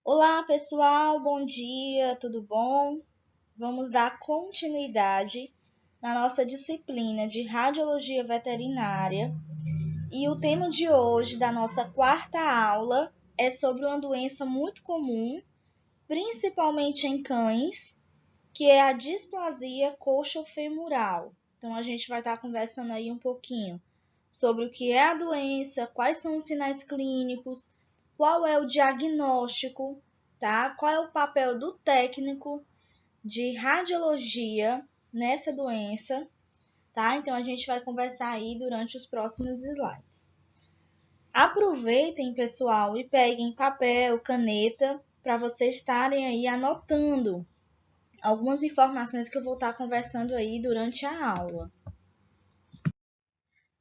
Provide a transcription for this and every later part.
Olá, pessoal, bom dia, tudo bom? Vamos dar continuidade na nossa disciplina de Radiologia Veterinária e o tema de hoje da nossa quarta aula é sobre uma doença muito comum, principalmente em cães, que é a displasia coxofemoral. Então, a gente vai estar conversando aí um pouquinho sobre o que é a doença, quais são os sinais clínicos, qual é o diagnóstico, tá? Qual é o papel do técnico de radiologia nessa doença, tá? Então a gente vai conversar aí durante os próximos slides. Aproveitem, pessoal, e peguem papel, caneta, para vocês estarem aí anotando algumas informações que eu vou estar conversando aí durante a aula.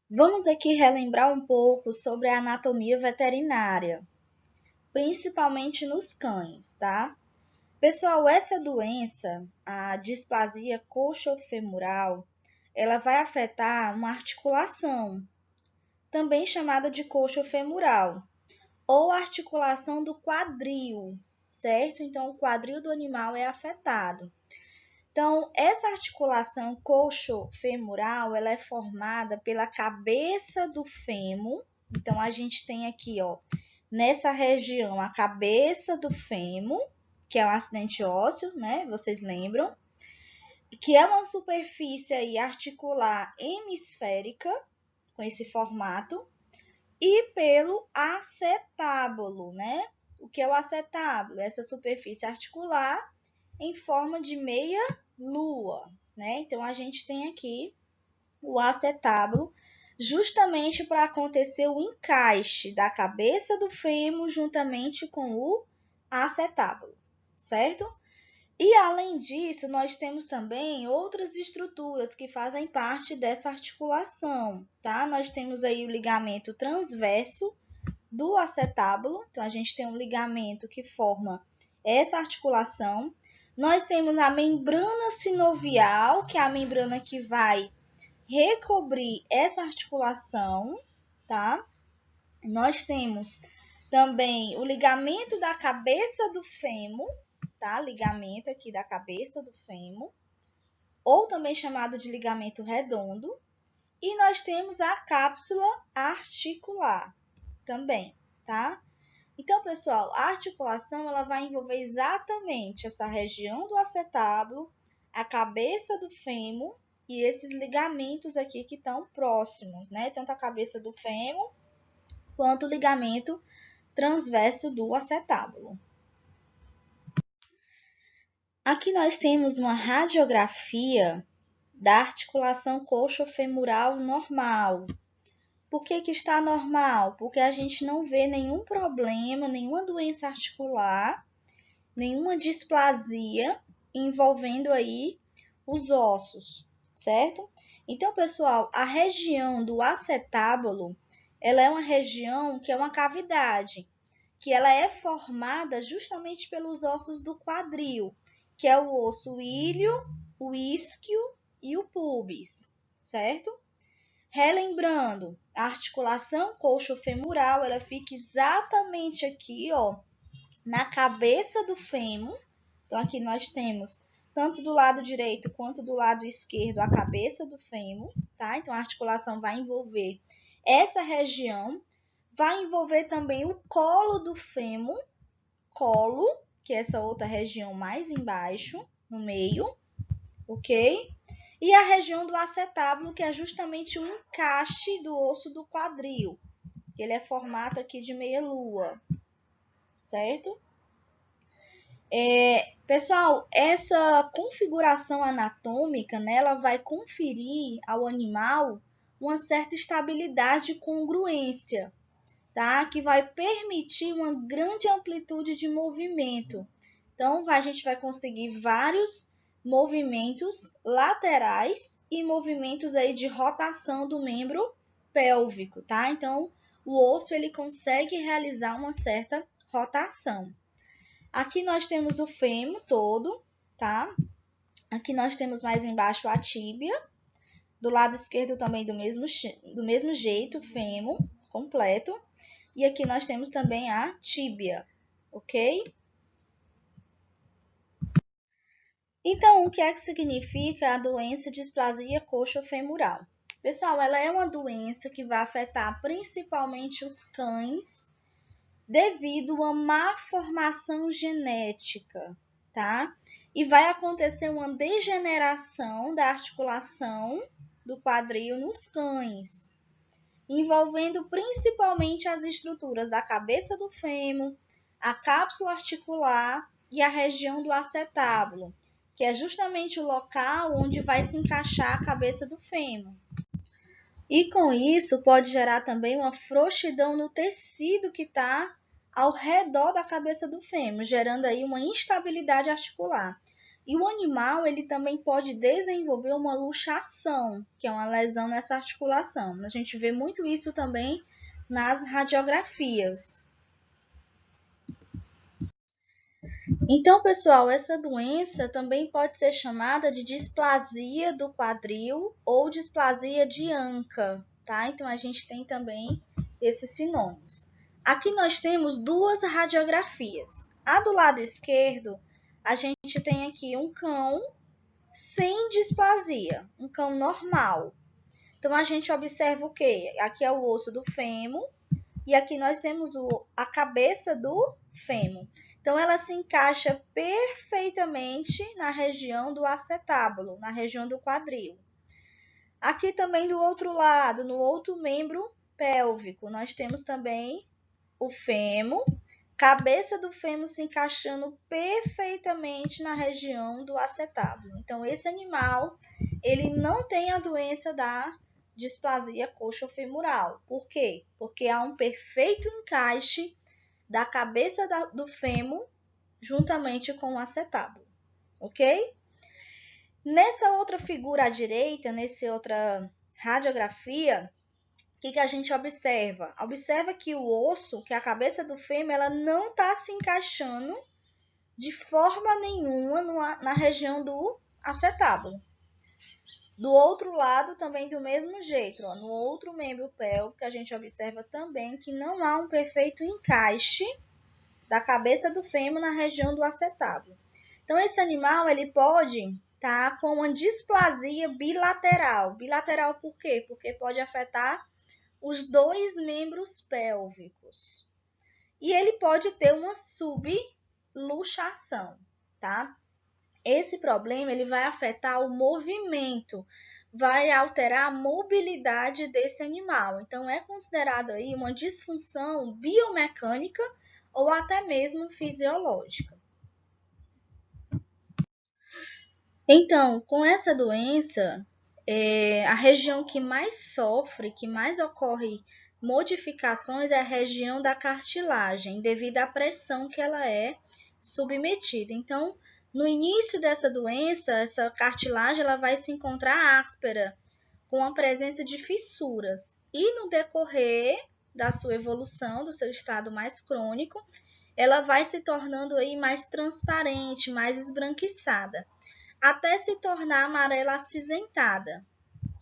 Vamos aqui relembrar um pouco sobre a anatomia veterinária, principalmente nos cães, tá? Pessoal, essa doença, a displasia coxofemoral, ela vai afetar uma articulação, também chamada de coxofemoral, ou articulação do quadril, certo? Então, o quadril do animal é afetado. Então, essa articulação coxofemoral, ela é formada pela cabeça do fêmur. Então, a gente tem aqui, ó, nessa região, a cabeça do fêmur, que é um acidente ósseo, né? Vocês lembram? Que é uma superfície aí articular hemisférica, com esse formato, e pelo acetábulo, né? O que é o acetábulo? Essa superfície articular em forma de meia lua, né? Então a gente tem aqui o acetábulo justamente para acontecer o encaixe da cabeça do fêmur juntamente com o acetábulo, certo? E além disso, nós temos também outras estruturas que fazem parte dessa articulação, tá? Nós temos aí o ligamento transverso do acetábulo, então a gente tem um ligamento que forma essa articulação. Nós temos a membrana sinovial, que é a membrana que vai recobrir essa articulação, tá? Nós temos também o ligamento da cabeça do fêmur, tá? Ligamento aqui da cabeça do fêmur, ou também chamado de ligamento redondo. E nós temos a cápsula articular também, tá? Então, pessoal, a articulação ela vai envolver exatamente essa região do acetábulo, a cabeça do fêmur e esses ligamentos aqui que estão próximos, né? Tanto a cabeça do fêmur quanto o ligamento transverso do acetábulo. Aqui nós temos uma radiografia da articulação coxofemoral normal. Por que está normal? Porque a gente não vê nenhum problema, nenhuma doença articular, nenhuma displasia envolvendo aí os ossos, certo? Então, pessoal, a região do acetábulo, ela é uma região que é uma cavidade, que ela é formada justamente pelos ossos do quadril, que é o osso ilho, o isquio e o pubis, certo? Relembrando, a articulação coxofemoral, ela fica exatamente aqui, ó, na cabeça do fêmur. Então, aqui nós temos, tanto do lado direito quanto do lado esquerdo, a cabeça do fêmur, tá? Então, a articulação vai envolver essa região, vai envolver também o colo do fêmur, colo, que é essa outra região mais embaixo, no meio, ok? E a região do acetábulo, que é justamente o encaixe do osso do quadril, que ele é formato aqui de meia lua, certo? Pessoal, essa configuração anatômica, né, ela vai conferir ao animal uma certa estabilidade e congruência, tá? Que vai permitir uma grande amplitude de movimento. Então, a gente vai conseguir vários movimentos laterais e movimentos aí de rotação do membro pélvico, tá? Então, o osso ele consegue realizar uma certa rotação. Aqui nós temos o fêmur todo, tá? Aqui nós temos mais embaixo a tíbia. Do lado esquerdo também do mesmo jeito, fêmur completo. E aqui nós temos também a tíbia, ok? Então, o que é que significa a doença displasia coxofemoral? Pessoal, ela é uma doença que vai afetar principalmente os cães devido a má formação genética, tá? E vai acontecer uma degeneração da articulação do quadril nos cães, envolvendo principalmente as estruturas da cabeça do fêmur, a cápsula articular e a região do acetábulo, que é justamente o local onde vai se encaixar a cabeça do fêmur. E com isso pode gerar também uma frouxidão no tecido que está ao redor da cabeça do fêmur, gerando aí uma instabilidade articular. E o animal ele também pode desenvolver uma luxação, que é uma lesão nessa articulação. A gente vê muito isso também nas radiografias. Então, pessoal, essa doença também pode ser chamada de displasia do quadril ou displasia de anca, tá? Então, a gente tem também esses sinônimos. Aqui nós temos duas radiografias. A do lado esquerdo, a gente tem aqui um cão sem displasia, um cão normal. Então, a gente observa o quê? Aqui é o osso do fêmur e aqui nós temos a cabeça do fêmur. Então, ela se encaixa perfeitamente na região do acetábulo, na região do quadril. Aqui também do outro lado, no outro membro pélvico, nós temos também o fêmur, cabeça do fêmur se encaixando perfeitamente na região do acetábulo. Então, esse animal, ele não tem a doença da displasia coxofemoral. Por quê? Porque há um perfeito encaixe da cabeça do fêmur juntamente com o acetábulo, ok? Nessa outra figura à direita, nessa outra radiografia, o que a gente observa? Observa que o osso, que é a cabeça do fêmur, ela não está se encaixando de forma nenhuma na região do acetábulo. Do outro lado, também do mesmo jeito, ó, no outro membro pélvico, a gente observa também que não há um perfeito encaixe da cabeça do fêmur na região do acetábulo. Então, esse animal ele pode estar com uma displasia bilateral. Bilateral por quê? Porque pode afetar os dois membros pélvicos. E ele pode ter uma subluxação, tá? Esse problema ele vai afetar o movimento, vai alterar a mobilidade desse animal. Então, é considerado aí uma disfunção biomecânica ou até mesmo fisiológica. Então, com essa doença, a região que mais sofre, que mais ocorre modificações é a região da cartilagem, devido à pressão que ela é submetida. Então, no início dessa doença, essa cartilagem ela vai se encontrar áspera, com a presença de fissuras. E no decorrer da sua evolução, do seu estado mais crônico, ela vai se tornando aí mais transparente, mais esbranquiçada, até se tornar amarela acinzentada,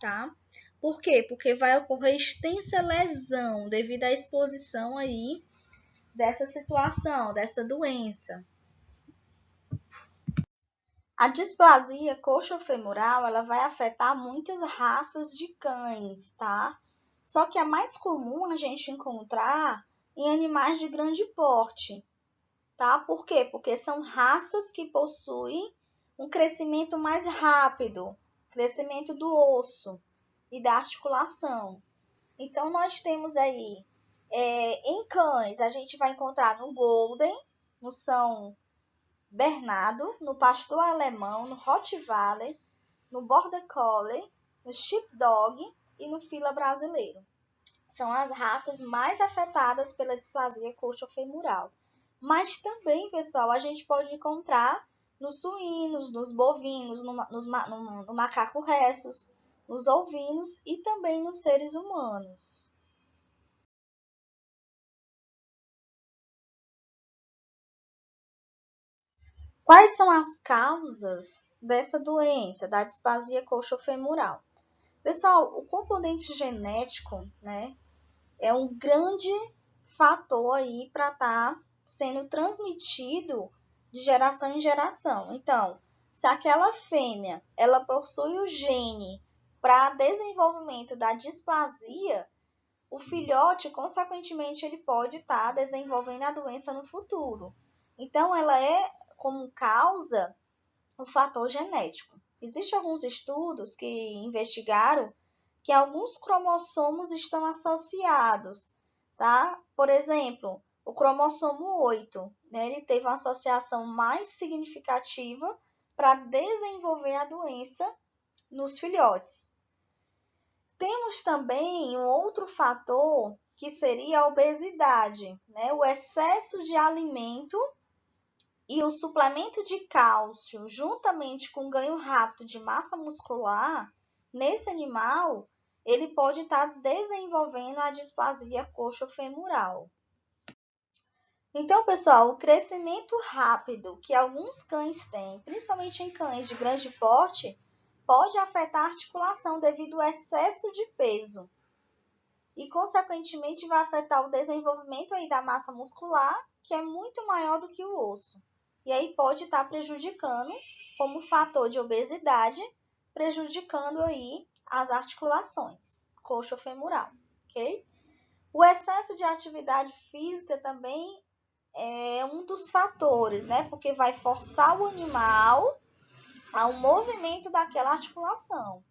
tá? Por quê? Porque vai ocorrer extensa lesão devido à exposição aí dessa situação, dessa doença. A displasia coxofemoral, ela vai afetar muitas raças de cães, tá? Só que é mais comum a gente encontrar em animais de grande porte, tá? Por quê? Porque são raças que possuem um crescimento mais rápido, crescimento do osso e da articulação. Então, nós temos aí, em cães, a gente vai encontrar no Golden, no São Bernardo, no Pastor Alemão, no Rottweiler, no Border Collie, no Sheepdog e no Fila Brasileiro. São as raças mais afetadas pela displasia coxofemoral. Mas também, pessoal, a gente pode encontrar nos suínos, nos bovinos, no macaco rhesus, nos ovinos e também nos seres humanos. Quais são as causas dessa doença, da displasia coxofemoral? Pessoal, o componente genético, né, é um grande fator aí para estar sendo transmitido de geração em geração. Então, Se aquela fêmea ela possui o gene para desenvolvimento da displasia, o filhote, consequentemente, ele pode estar desenvolvendo a doença no futuro. Então, ela é como causa o fator genético. Existem alguns estudos que investigaram que alguns cromossomos estão associados, tá? Por exemplo, o cromossomo 8, né, ele teve uma associação mais significativa para desenvolver a doença nos filhotes. Temos também um outro fator que seria a obesidade, né? O excesso de alimento e o suplemento de cálcio, juntamente com ganho rápido de massa muscular, nesse animal, ele pode estar desenvolvendo a displasia coxofemoral. Então, pessoal, o crescimento rápido que alguns cães têm, principalmente em cães de grande porte, pode afetar a articulação devido ao excesso de peso e, consequentemente, vai afetar o desenvolvimento aí da massa muscular, que é muito maior do que o osso. E aí pode estar prejudicando, como fator de obesidade, prejudicando aí as articulações coxofemoral, ok? O excesso de atividade física também é um dos fatores, né? Porque vai forçar o animal ao movimento daquela articulação.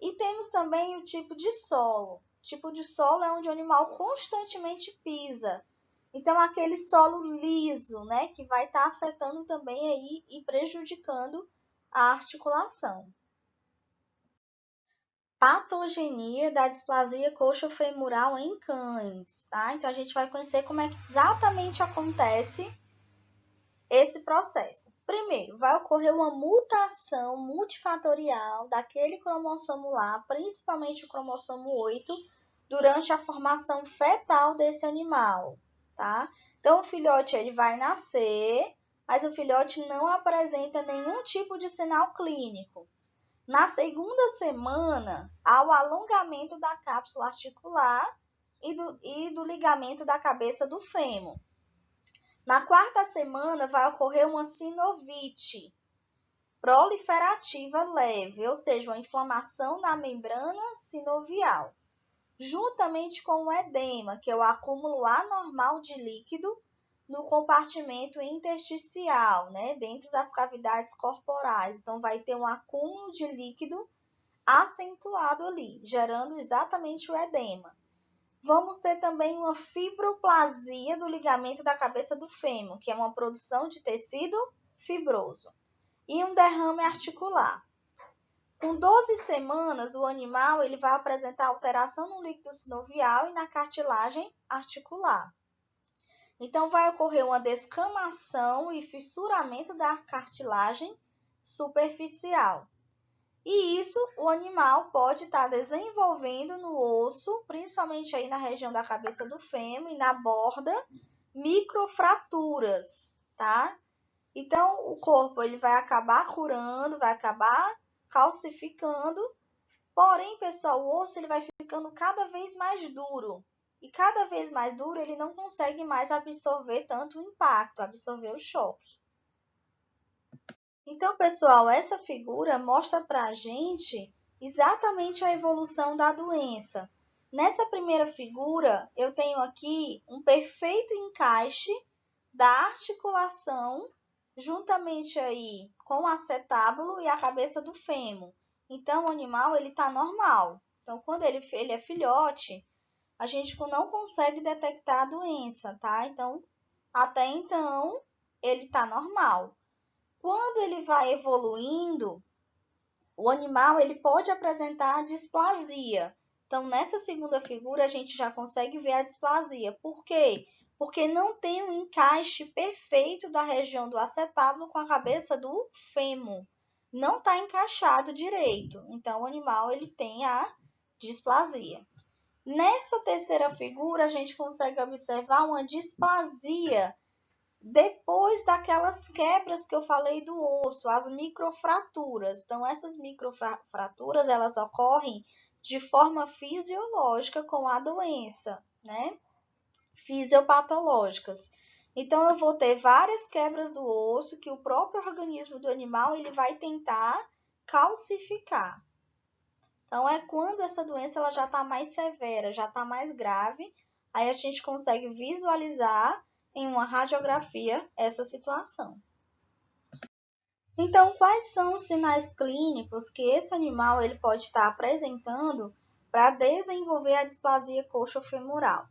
E temos também o tipo de solo. O tipo de solo é onde o animal constantemente pisa. Então, aquele solo liso, né, que vai estar afetando também aí e prejudicando a articulação. Patogenia da displasia coxofemoral em cães, tá? Então, a gente vai conhecer como é que exatamente acontece esse processo. Primeiro, vai ocorrer uma mutação multifatorial daquele cromossomo lá, principalmente o cromossomo 8, durante a formação fetal desse animal, tá? Então, o filhote ele vai nascer, mas o filhote não apresenta nenhum tipo de sinal clínico. Na segunda semana, há o alongamento da cápsula articular e do ligamento da cabeça do fêmur. Na quarta semana, vai ocorrer uma sinovite proliferativa leve, ou seja, uma inflamação na membrana sinovial, juntamente com o edema, que é o acúmulo anormal de líquido no compartimento intersticial, né, dentro das cavidades corporais. Então, vai ter um acúmulo de líquido acentuado ali, gerando exatamente o edema. Vamos ter também uma fibroplasia do ligamento da cabeça do fêmur, que é uma produção de tecido fibroso, e um derrame articular. Com 12 semanas, o animal ele vai apresentar alteração no líquido sinovial e na cartilagem articular. Então, vai ocorrer uma descamação e fissuramento da cartilagem superficial. E isso o animal pode estar desenvolvendo no osso, principalmente aí na região da cabeça do fêmur e na borda, microfraturas, tá? Então, o corpo ele vai acabar curando, vai acabar calcificando, porém, pessoal, o osso ele vai ficando cada vez mais duro. E cada vez mais duro, ele não consegue mais absorver tanto o impacto, absorver o choque. Então, pessoal, essa figura mostra para a gente exatamente a evolução da doença. Nessa primeira figura, eu tenho aqui um perfeito encaixe da articulação juntamente aí com o acetábulo e a cabeça do fêmur. Então, o animal ele está normal. Então, quando ele é filhote, a gente não consegue detectar a doença, tá? Então, até então, ele está normal. Quando ele vai evoluindo, o animal ele pode apresentar displasia. Então, nessa segunda figura, a gente já consegue ver a displasia. Por quê? Porque não tem um encaixe perfeito da região do acetábulo com a cabeça do fêmur. Não está encaixado direito. Então, o animal ele tem a displasia. Nessa terceira figura, a gente consegue observar uma displasia depois daquelas quebras que eu falei do osso, as microfraturas. Então, essas microfraturas, elas ocorrem de forma fisiológica com a doença, né? Fisiopatológicas. Então, eu vou ter várias quebras do osso que o próprio organismo do animal ele vai tentar calcificar. Então, é quando essa doença ela já está mais severa, já está mais grave, aí a gente consegue visualizar em uma radiografia essa situação. Então, quais são os sinais clínicos que esse animal ele pode estar apresentando para desenvolver a displasia coxofemoral?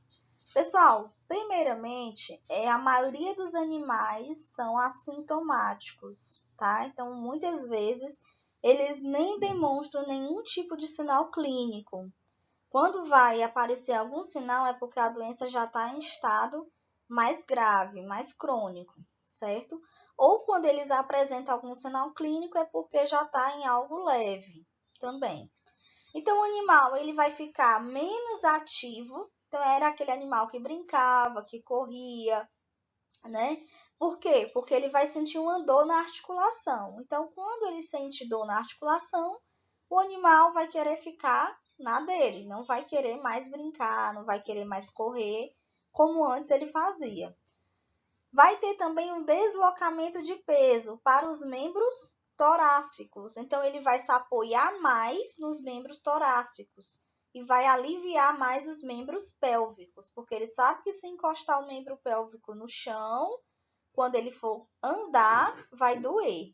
Pessoal, primeiramente, a maioria dos animais são assintomáticos, tá? Então, muitas vezes, eles nem demonstram nenhum tipo de sinal clínico. Quando vai aparecer algum sinal, é porque a doença já está em estado mais grave, mais crônico, certo? Ou quando eles apresentam algum sinal clínico, é porque já está em algo leve também. Então, o animal ele vai ficar menos ativo. Então, era aquele animal que brincava, que corria, né? Por quê? Porque ele vai sentir uma dor na articulação. Então, quando ele sente dor na articulação, o animal vai querer ficar na dele, não vai querer mais brincar, não vai querer mais correr, como antes ele fazia. Vai ter também um deslocamento de peso para os membros torácicos. Então, ele vai se apoiar mais nos membros torácicos e vai aliviar mais os membros pélvicos, porque ele sabe que se encostar o membro pélvico no chão, quando ele for andar, vai doer.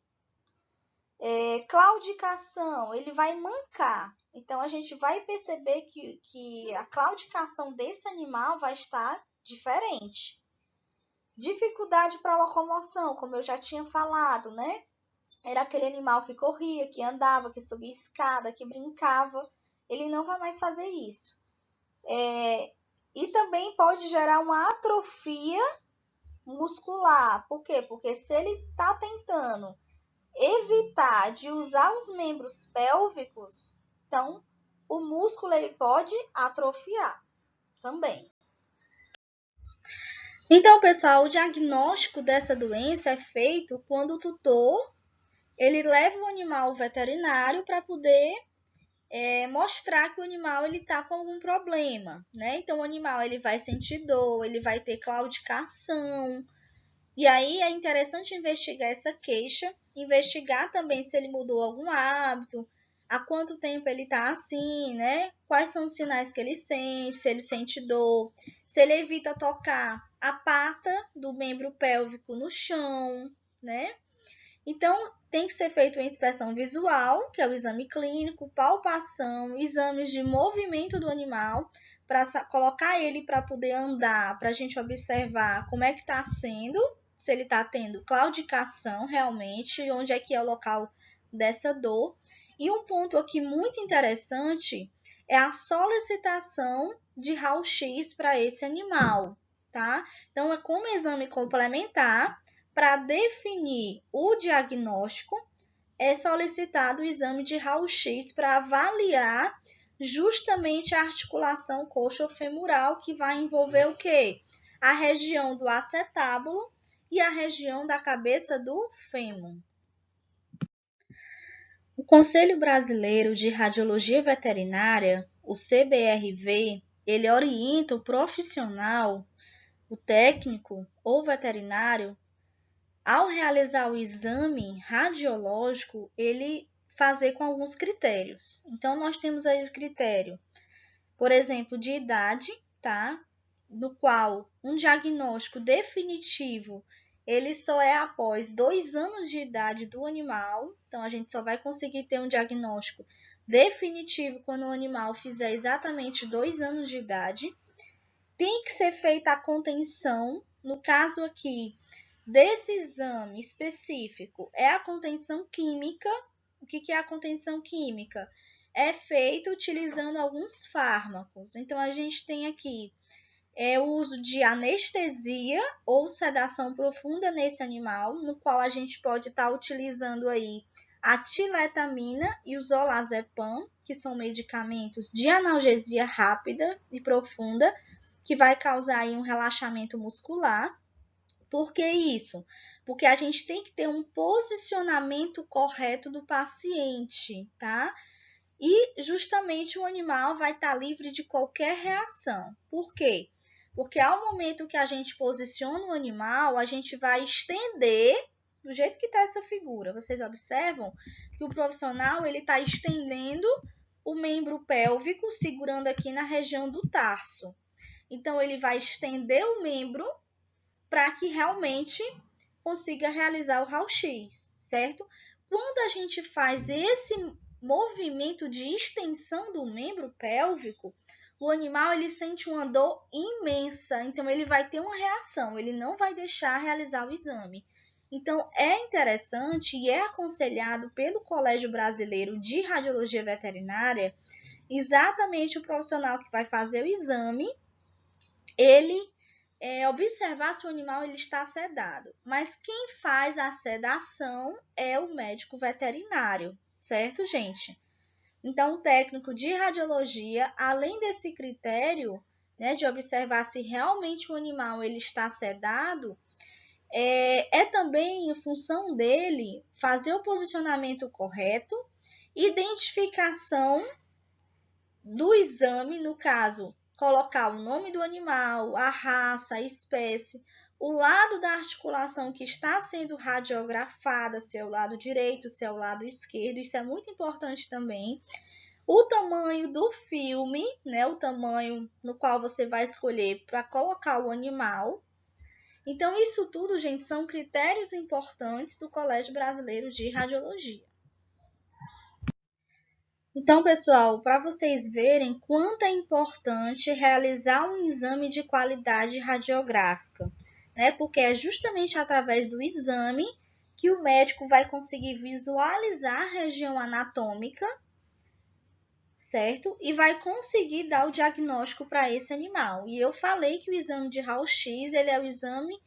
Claudicação, ele vai mancar. Então, a gente vai perceber que a claudicação desse animal vai estar diferente. Dificuldade para locomoção, como eu já tinha falado, né? Era aquele animal que corria, que andava, que subia escada, que brincava. Ele não vai mais fazer isso. E também pode gerar uma atrofia muscular. Por quê? Porque se ele está tentando evitar de usar os membros pélvicos, então o músculo ele pode atrofiar também. Então, pessoal, o diagnóstico dessa doença é feito quando o tutor ele leva o animal ao veterinário para poder mostrar que o animal ele está com algum problema, né? Então, o animal ele vai sentir dor, ele vai ter claudicação. E aí é interessante investigar essa queixa, investigar também se ele mudou algum hábito, há quanto tempo ele está assim, né? Quais são os sinais que ele sente, se ele sente dor, se ele evita tocar a pata do membro pélvico no chão, né? Então, tem que ser feita uma inspeção visual, que é o exame clínico, palpação, exames de movimento do animal, para colocar ele para poder andar, para a gente observar como é que está sendo, se ele está tendo claudicação realmente, onde é que é o local dessa dor. E um ponto aqui muito interessante é a solicitação de raio-x para esse animal, tá? Então, é como exame complementar, para definir o diagnóstico, é solicitado o exame de raio-x para avaliar justamente a articulação coxofemoral, que vai envolver o quê? A região do acetábulo e a região da cabeça do fêmur. O Conselho Brasileiro de Radiologia Veterinária, o CBRV, ele orienta o profissional, o técnico ou veterinário, ao realizar o exame radiológico, ele fazer com alguns critérios. Então, nós temos aí o critério, por exemplo, de idade, tá? No qual um diagnóstico definitivo, ele só é após 2 anos de idade do animal. Então, a gente só vai conseguir ter um diagnóstico definitivo quando o animal fizer exatamente 2 anos de idade. Tem que ser feita a contenção, no caso aqui, desse exame específico é a contenção química. O que é a contenção química? É feito utilizando alguns fármacos. Então, a gente tem aqui o uso de anestesia ou sedação profunda nesse animal, no qual a gente pode estar utilizando aí a tiletamina e o zolazepam, que são medicamentos de analgesia rápida e profunda, que vai causar aí um relaxamento muscular. Por que isso? Porque a gente tem que ter um posicionamento correto do paciente, tá? E justamente o animal vai estar livre de qualquer reação. Por quê? Porque ao momento que a gente posiciona o animal, a gente vai estender do jeito que está essa figura. Vocês observam que o profissional ele está estendendo o membro pélvico, segurando aqui na região do tarso. Então, ele vai estender o membro para que realmente consiga realizar o raio-x, certo? Quando a gente faz esse movimento de extensão do membro pélvico, o animal ele sente uma dor imensa, então ele vai ter uma reação, ele não vai deixar realizar o exame. Então, é interessante e é aconselhado pelo Colégio Brasileiro de Radiologia Veterinária, exatamente o profissional que vai fazer o exame, ele observar se o animal ele está sedado. Mas quem faz a sedação é o médico veterinário, certo, gente? Então, o técnico de radiologia, além desse critério, né, de observar se realmente o animal ele está sedado, é também em função dele fazer o posicionamento correto, identificação do exame, no caso, colocar o nome do animal, a raça, a espécie, o lado da articulação que está sendo radiografada, se é o lado direito, se é o lado esquerdo, isso é muito importante também. O tamanho do filme, né, o tamanho no qual você vai escolher para colocar o animal. Então, isso tudo, gente, são critérios importantes do Colégio Brasileiro de Radiologia. Então, pessoal, para vocês verem quanto é importante realizar um exame de qualidade radiográfica, né? Porque é justamente através do exame que o médico vai conseguir visualizar a região anatômica, certo? E vai conseguir dar o diagnóstico para esse animal. E eu falei que o exame de raio-x, ele é o exame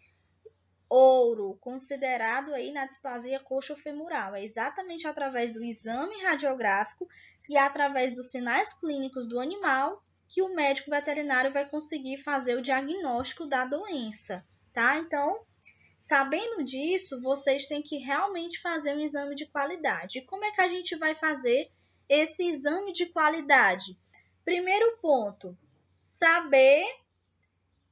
ouro, considerado aí na displasia coxofemoral. É exatamente através do exame radiográfico e através dos sinais clínicos do animal que o médico veterinário vai conseguir fazer o diagnóstico da doença, tá? Então, sabendo disso, vocês têm que realmente fazer um exame de qualidade. E como é que a gente vai fazer esse exame de qualidade? Primeiro ponto, saber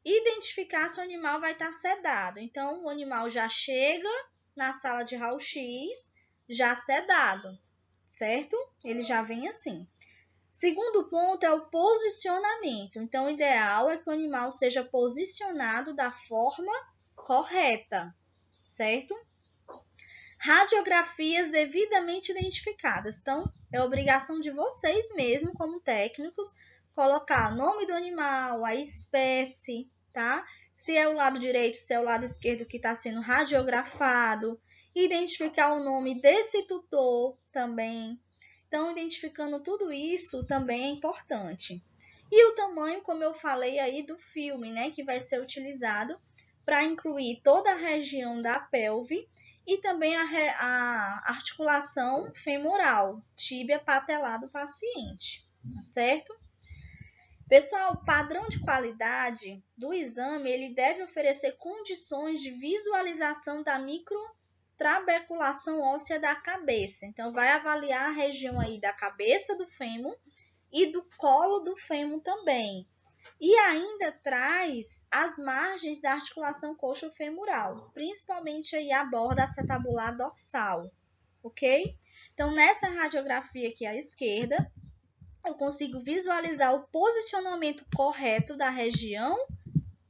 identificar se o animal vai estar sedado. Então, o animal já chega na sala de raio-x já sedado, certo? Ele já vem assim. Segundo ponto é o posicionamento. Então, o ideal é que o animal seja posicionado da forma correta, certo? Radiografias devidamente identificadas. Então, é obrigação de vocês mesmo, como técnicos, colocar o nome do animal, a espécie, tá? Se é o lado direito, se é o lado esquerdo que está sendo radiografado, identificar o nome desse tutor também. Então, identificando tudo isso também é importante. E o tamanho, como eu falei aí, do filme, né, que vai ser utilizado para incluir toda a região da pelve e também a articulação femoral, tíbia patelar do paciente, tá certo? Pessoal, o padrão de qualidade do exame, ele deve oferecer condições de visualização da microtrabeculação óssea da cabeça. Então, vai avaliar a região aí da cabeça do fêmur e do colo do fêmur também. E ainda traz as margens da articulação coxofemoral, principalmente aí a borda acetabular dorsal, ok? Então, nessa radiografia aqui à esquerda, eu consigo visualizar o posicionamento correto da região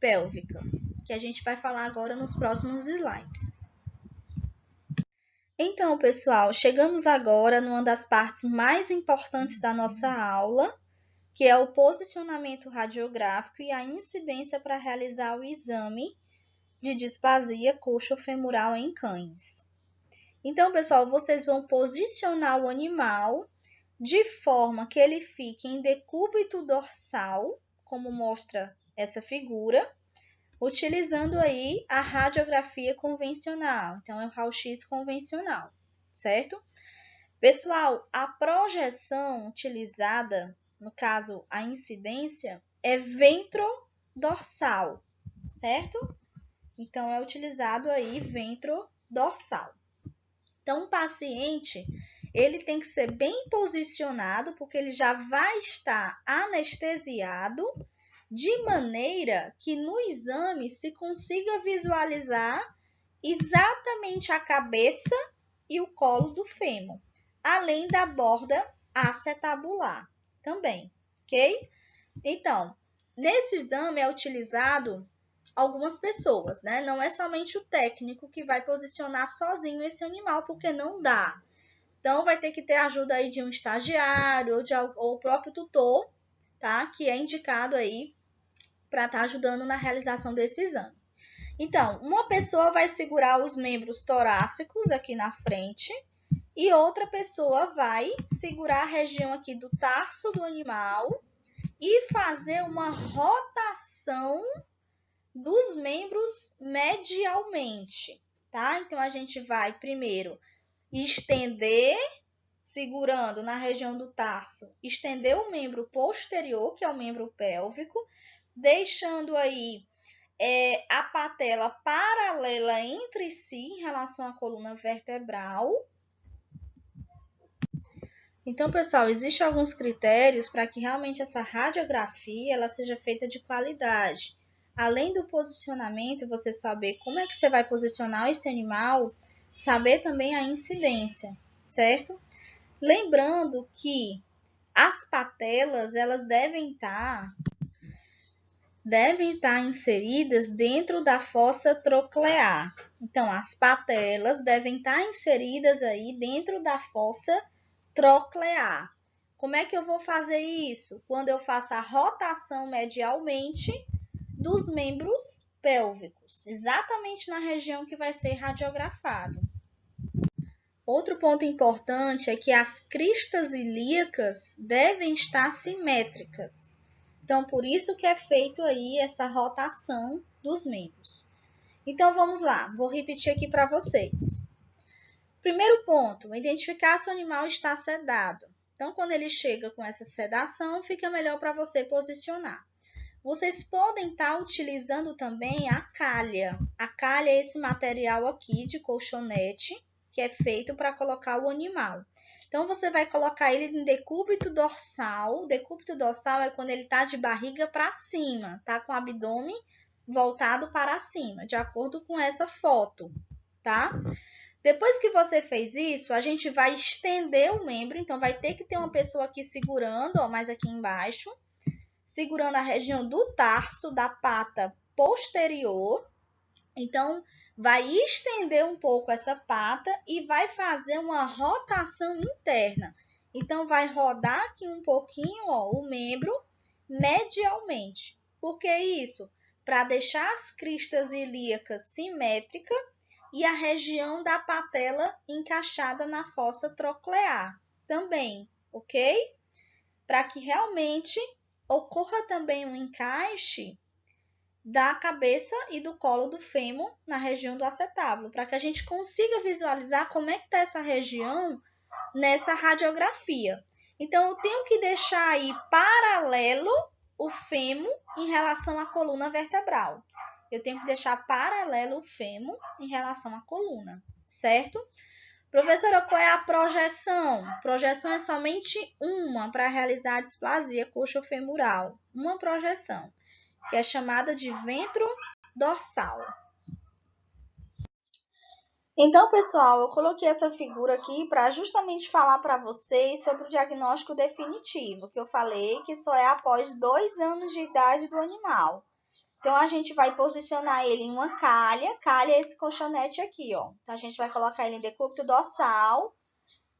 pélvica, que a gente vai falar agora nos próximos slides. Então, pessoal, chegamos agora numa das partes mais importantes da nossa aula, que é o posicionamento radiográfico e a incidência para realizar o exame de displasia coxofemoral em cães. Então, pessoal, vocês vão posicionar o animal de forma que ele fique em decúbito dorsal, como mostra essa figura, utilizando aí a radiografia convencional. Então, é o raio-x convencional, certo? Pessoal, a projeção utilizada, no caso, a incidência, é ventrodorsal, certo? Então, é utilizado aí ventrodorsal. Então, o paciente, ele tem que ser bem posicionado, porque ele já vai estar anestesiado de maneira que no exame se consiga visualizar exatamente a cabeça e o colo do fêmur, além da borda acetabular também, ok? Então, nesse exame é utilizado algumas pessoas, né? Não é somente o técnico que vai posicionar sozinho esse animal, porque não dá. Então, vai ter que ter ajuda aí de um estagiário ou o próprio tutor, tá? Que é indicado aí para estar ajudando na realização desse exame. Então, uma pessoa vai segurar os membros torácicos aqui na frente e outra pessoa vai segurar a região aqui do tarso do animal e fazer uma rotação dos membros medialmente, tá? Então, a gente vai primeiro estender, segurando na região do tarso, estender o membro posterior, que é o membro pélvico, deixando aí a patela paralela entre si em relação à coluna vertebral. Então, pessoal, existem alguns critérios para que realmente essa radiografia ela seja feita de qualidade. Além do posicionamento, você saber como é que você vai posicionar esse animal, saber também a incidência, certo? Lembrando que as patelas elas devem estar inseridas dentro da fossa troclear. Então, as patelas devem estar inseridas aí dentro da fossa troclear. Como é que eu vou fazer isso? Quando eu faço a rotação medialmente dos membros pélvicos, exatamente na região que vai ser radiografado. Outro ponto importante é que as cristas ilíacas devem estar simétricas. Então, por isso que é feito aí essa rotação dos membros. Então, vamos lá. Vou repetir aqui para vocês. Primeiro ponto, identificar se o animal está sedado. Então, quando ele chega com essa sedação, fica melhor para você posicionar. Vocês podem estar utilizando também a calha. A calha é esse material aqui de colchonete, que é feito para colocar o animal. Então, você vai colocar ele em decúbito dorsal. O decúbito dorsal é quando ele está de barriga para cima, tá? Com o abdômen voltado para cima, de acordo com essa foto, tá? Depois que você fez isso, a gente vai estender o membro. Então, vai ter que ter uma pessoa aqui segurando, ó, mais aqui embaixo, segurando a região do tarso, da pata posterior. Então, vai estender um pouco essa pata e vai fazer uma rotação interna. Então, vai rodar aqui um pouquinho, ó, o membro medialmente. Por que isso? Para deixar as cristas ilíacas simétricas e a região da patela encaixada na fossa troclear também, ok? Para que realmente ocorra também um encaixe da cabeça e do colo do fêmur na região do acetábulo, para que a gente consiga visualizar como é que está essa região nessa radiografia. Então, eu tenho que deixar aí paralelo o fêmur em relação à coluna vertebral. Eu tenho que deixar paralelo o fêmur em relação à coluna, certo? Professora, qual é a projeção? Projeção é somente uma para realizar a displasia coxofemoral. Uma projeção, que é chamada de ventro dorsal. Então, pessoal, eu coloquei essa figura aqui para justamente falar para vocês sobre o diagnóstico definitivo, que eu falei que só é após 2 anos de idade do animal. Então, a gente vai posicionar ele em uma calha. Calha é esse colchonete aqui, ó. Então, a gente vai colocar ele em decúbito dorsal.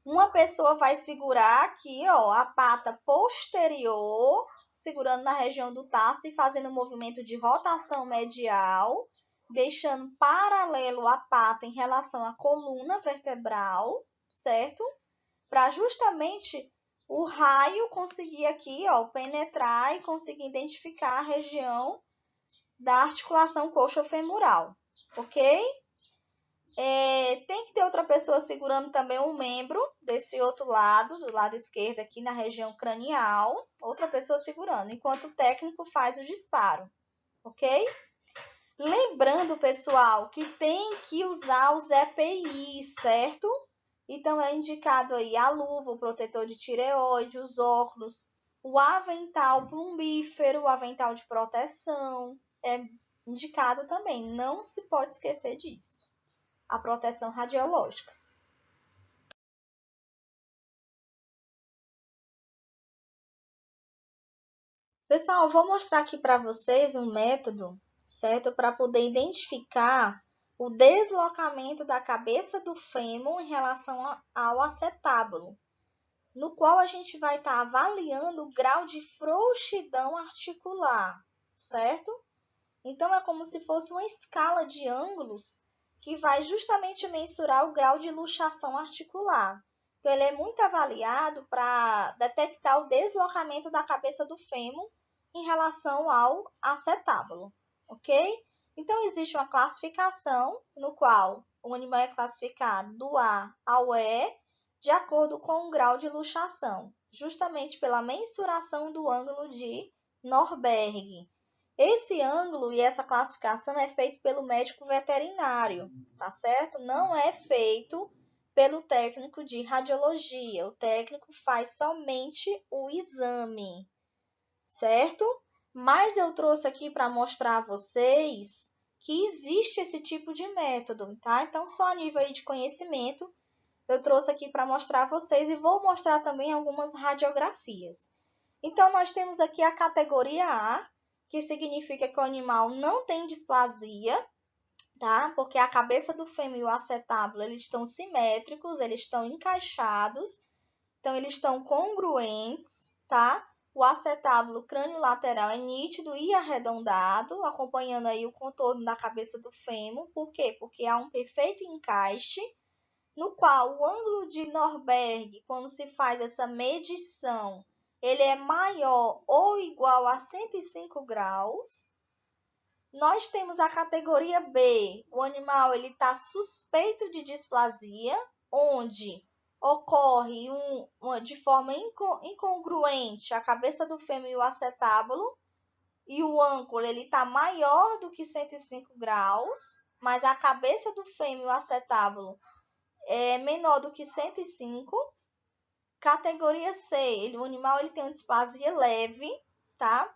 Uma pessoa vai segurar aqui, ó, a pata posterior, segurando na região do tarso e fazendo um movimento de rotação medial, deixando paralelo a pata em relação à coluna vertebral, certo? Para justamente o raio conseguir aqui, ó, penetrar e conseguir identificar a região da articulação coxofemoral, ok? Tem que ter outra pessoa segurando também um membro desse outro lado, do lado esquerdo aqui na região cranial, outra pessoa segurando, enquanto o técnico faz o disparo, ok? Lembrando, pessoal, que tem que usar os EPIs, certo? Então, é indicado aí a luva, o protetor de tireoide, os óculos, O avental plumbífero, o avental de proteção, é indicado também. Não se pode esquecer disso. A proteção radiológica. Pessoal, eu vou mostrar aqui para vocês um método, certo? Para poder identificar o deslocamento da cabeça do fêmur em relação ao acetábulo, no qual a gente vai estar avaliando o grau de frouxidão articular, certo? Então, é como se fosse uma escala de ângulos que vai justamente mensurar o grau de luxação articular. Então, ele é muito avaliado para detectar o deslocamento da cabeça do fêmur em relação ao acetábulo, ok? Então, existe uma classificação no qual o animal é classificado do A ao E de acordo com o grau de luxação, justamente pela mensuração do ângulo de Norberg. Esse ângulo e essa classificação é feito pelo médico veterinário, tá certo? Não é feito pelo técnico de radiologia. O técnico faz somente o exame, certo? Mas eu trouxe aqui para mostrar a vocês que existe esse tipo de método, tá? Então, só a nível aí de conhecimento, eu trouxe aqui para mostrar a vocês e vou mostrar também algumas radiografias. Então, nós temos aqui a categoria A, que significa que o animal não tem displasia, tá? Porque a cabeça do fêmur e o acetábulo, eles estão simétricos, eles estão encaixados, então eles estão congruentes, tá? O acetábulo crânio lateral é nítido e arredondado, acompanhando aí o contorno da cabeça do fêmur. Por quê? Porque há um perfeito encaixe, no qual o ângulo de Norberg, quando se faz essa medição, ele é maior ou igual a 105 graus. Nós temos a categoria B, o animal está suspeito de displasia, onde ocorre de forma incongruente a cabeça do fêmur e o acetábulo, e o ângulo está maior do que 105 graus, mas a cabeça do fêmur e o acetábulo é menor do que 105. Categoria C, o animal tem uma displasia leve, tá?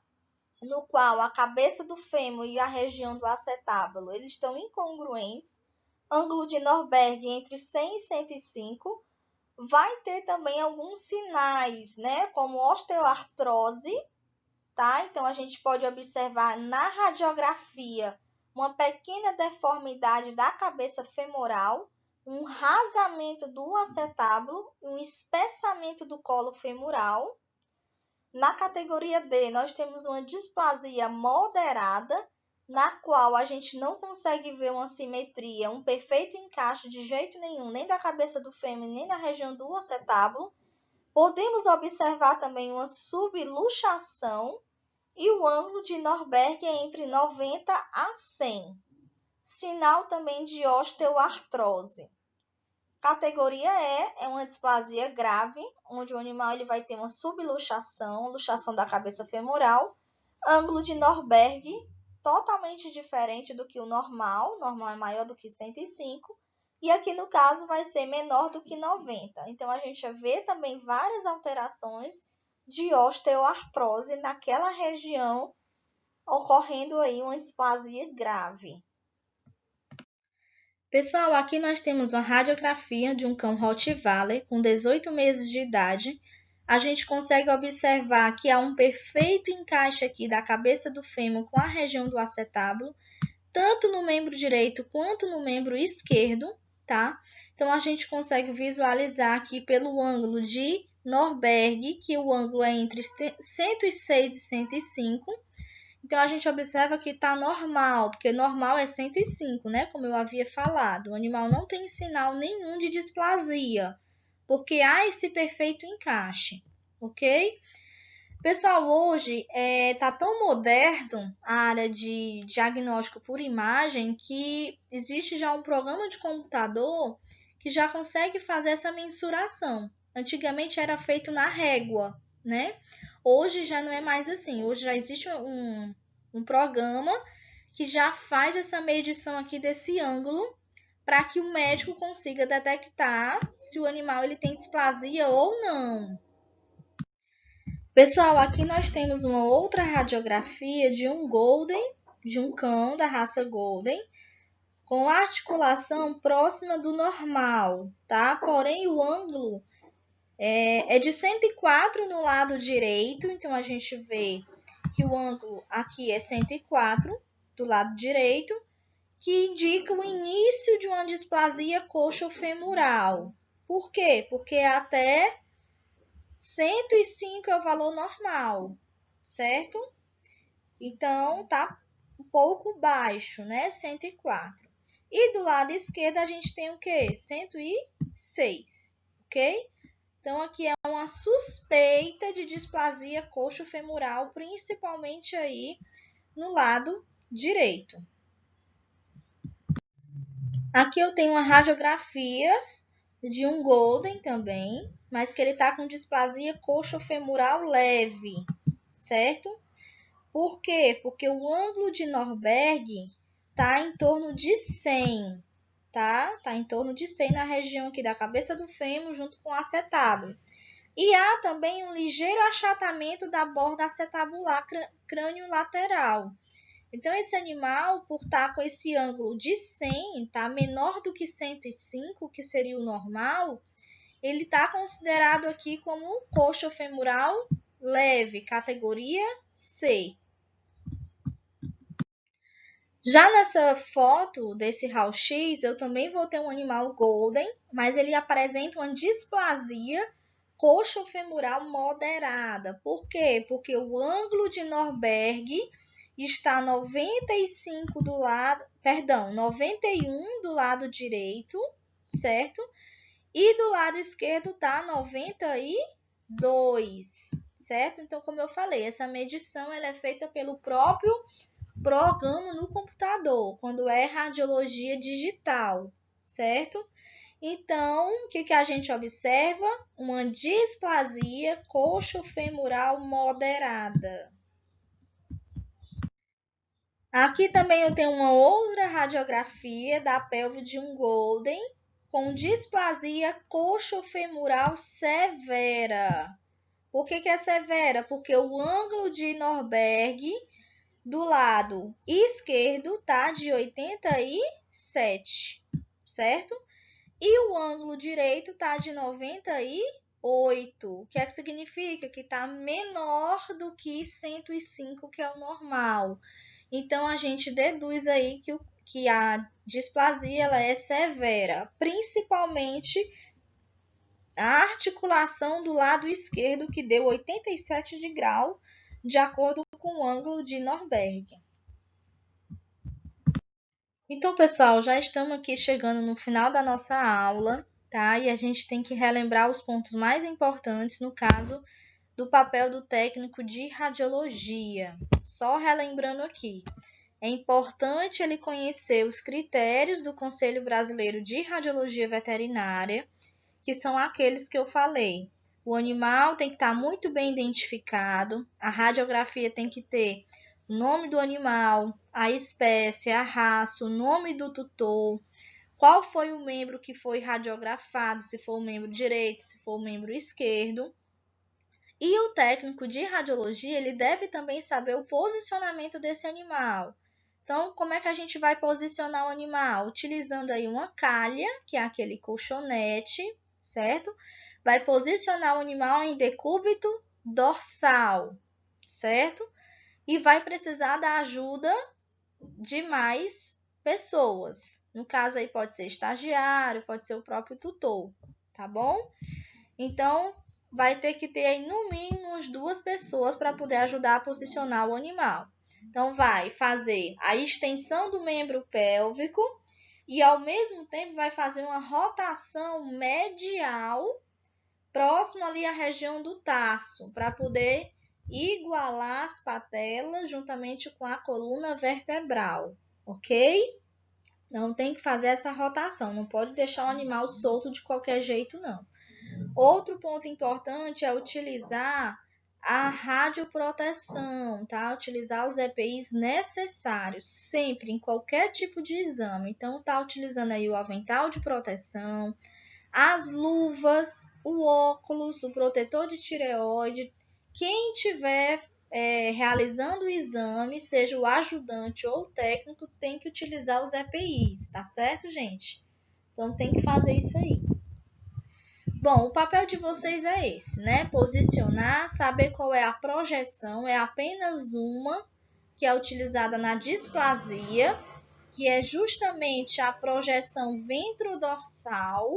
No qual a cabeça do fêmur e a região do acetábulo eles estão incongruentes, ângulo de Norberg entre 100 e 105. Vai ter também alguns sinais, né, como osteoartrose, tá? Então a gente pode observar na radiografia uma pequena deformidade da cabeça femoral, um rasamento do acetábulo, um espessamento do colo femoral. Na categoria D, nós temos uma displasia moderada, na qual a gente não consegue ver uma simetria, um perfeito encaixe de jeito nenhum, nem da cabeça do fêmur, nem na região do acetábulo. Podemos observar também uma subluxação e o ângulo de Norberg é entre 90 a 100. Sinal também de osteoartrose. Categoria E é uma displasia grave, onde o animal vai ter uma subluxação, luxação da cabeça femoral, ângulo de Norberg totalmente diferente do que o normal é maior do que 105, e aqui no caso vai ser menor do que 90. Então a gente vê também várias alterações de osteoartrose naquela região, ocorrendo aí uma displasia grave. Pessoal, aqui nós temos uma radiografia de um cão Rottweiler com 18 meses de idade. A gente consegue observar que há um perfeito encaixe aqui da cabeça do fêmur com a região do acetábulo, tanto no membro direito quanto no membro esquerdo, tá? Então, a gente consegue visualizar aqui pelo ângulo de Norberg, que o ângulo é entre 106 e 105. Então, a gente observa que está normal, porque normal é 105, né? Como eu havia falado. O animal não tem sinal nenhum de displasia, porque há esse perfeito encaixe, ok? Pessoal, hoje está tão moderno a área de diagnóstico por imagem que existe já um programa de computador que já consegue fazer essa mensuração. Antigamente era feito na régua, né? Hoje já não é mais assim. Hoje já existe um programa que já faz essa medição aqui desse ângulo para que o médico consiga detectar se o animal ele tem displasia ou não. Pessoal, aqui nós temos uma outra radiografia de um Golden, de um cão da raça Golden, com articulação próxima do normal, tá? Porém, o ângulo é de 104 no lado direito, então a gente vê que o ângulo aqui é 104 do lado direito, que indica o início de uma displasia coxofemoral. Por quê? Porque até 105 é o valor normal, certo? Então, tá um pouco baixo, né? 104. E do lado esquerdo a gente tem o quê? 106, ok? Então, aqui é uma suspeita de displasia coxofemoral, principalmente aí no lado direito. Aqui eu tenho uma radiografia de um Golden também, mas que ele tá com displasia coxofemoral leve, certo? Por quê? Porque o ângulo de Norberg tá em torno de 100, tá? Tá em torno de 100 na região aqui da cabeça do fêmur junto com o acetábulo. E há também um ligeiro achatamento da borda acetabular crânio-lateral. Então, esse animal, por estar com esse ângulo de 100, tá menor do que 105, que seria o normal, ele está considerado aqui como coxofemoral leve, categoria C. Já nessa foto desse raio-x, eu também vou ter um animal golden, mas ele apresenta uma displasia coxofemoral moderada. Por quê? Porque o ângulo de Norberg está 95 do lado, 91 do lado direito, certo? E do lado esquerdo tá 92, certo? Então, como eu falei, essa medição ela é feita pelo próprio programa no computador, quando é radiologia digital, certo? Então, o que a gente observa? Uma displasia coxofemoral moderada. Aqui também eu tenho uma outra radiografia da pelve de um Golden com displasia coxofemoral severa. Por que é severa? Porque o ângulo de Norberg do lado esquerdo tá de 87, certo? E o ângulo direito tá de 98. O que é que significa? Que tá menor do que 105, que é o normal. Então, a gente deduz aí que a displasia ela é severa, principalmente a articulação do lado esquerdo, que deu 87 de grau, de acordo com o ângulo de Norberg. Então, pessoal, já estamos aqui chegando no final da nossa aula, tá? E a gente tem que relembrar os pontos mais importantes no caso do papel do técnico de radiologia. Só relembrando aqui, é importante ele conhecer os critérios do Conselho Brasileiro de Radiologia Veterinária, que são aqueles que eu falei. O animal tem que estar muito bem identificado, a radiografia tem que ter o nome do animal, a espécie, a raça, o nome do tutor, qual foi o membro que foi radiografado, se for o membro direito, se for o membro esquerdo. E o técnico de radiologia, ele deve também saber o posicionamento desse animal. Então, como é que a gente vai posicionar o animal? Utilizando aí uma calha, que é aquele colchonete, certo? Vai posicionar o animal em decúbito dorsal, certo? E vai precisar da ajuda de mais pessoas. No caso aí pode ser estagiário, pode ser o próprio tutor, tá bom? Então, vai ter que ter aí no mínimo umas 2 pessoas para poder ajudar a posicionar o animal. Então, vai fazer a extensão do membro pélvico e, ao mesmo tempo, vai fazer uma rotação medial próximo ali à região do tarso, para poder igualar as patelas juntamente com a coluna vertebral, ok? Não tem que fazer essa rotação, não pode deixar o animal solto de qualquer jeito, não. Outro ponto importante é utilizar a radioproteção, tá? Utilizar os EPIs necessários, sempre, em qualquer tipo de exame. Então, tá utilizando aí o avental de proteção, as luvas, o óculos, o protetor de tireoide Quem tiver realizando o exame, seja o ajudante ou o técnico, tem que utilizar os EPIs, tá certo, gente? Então tem que fazer isso aí. Bom, o papel de vocês é esse, né? Posicionar, saber qual é a projeção, é apenas uma que é utilizada na displasia, que é justamente a projeção ventrodorsal,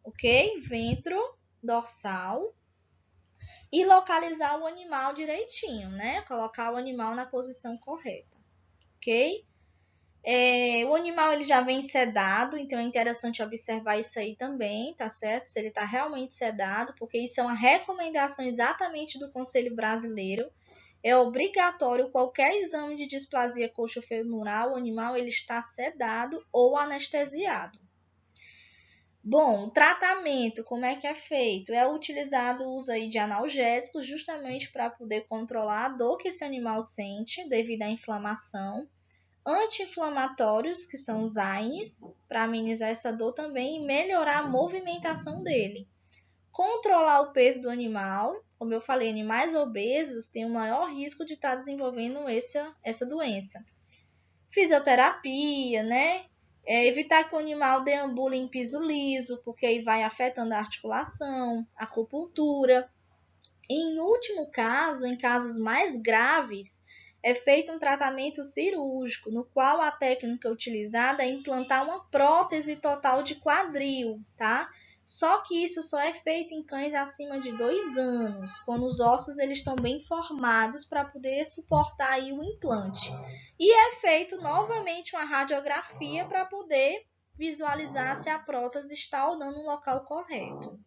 ok? Ventrodorsal. E localizar o animal direitinho, né? Colocar o animal na posição correta, ok? O animal ele já vem sedado, então é interessante observar isso aí também, tá certo? Se ele está realmente sedado, porque isso é uma recomendação exatamente do Conselho Brasileiro. É obrigatório qualquer exame de displasia coxofemoral, o animal ele está sedado ou anestesiado. Bom, o tratamento, como é que é feito? É utilizado o uso aí de analgésicos justamente para poder controlar a dor que esse animal sente devido à inflamação. Anti-inflamatórios, que são os AINES, para amenizar essa dor também e melhorar a movimentação dele. Controlar o peso do animal, como eu falei, animais obesos têm o maior risco de estar desenvolvendo essa doença. Fisioterapia, né? Evitar que o animal deambule em piso liso, porque aí vai afetando a articulação, acupuntura. Em último caso, em casos mais graves, é feito um tratamento cirúrgico, no qual a técnica utilizada é implantar uma prótese total de quadril, tá? Só que isso só é feito em cães acima de 2 anos, quando os ossos eles estão bem formados para poder suportar aí o implante. E é feito novamente uma radiografia para poder visualizar se a prótese está ou não no local correto.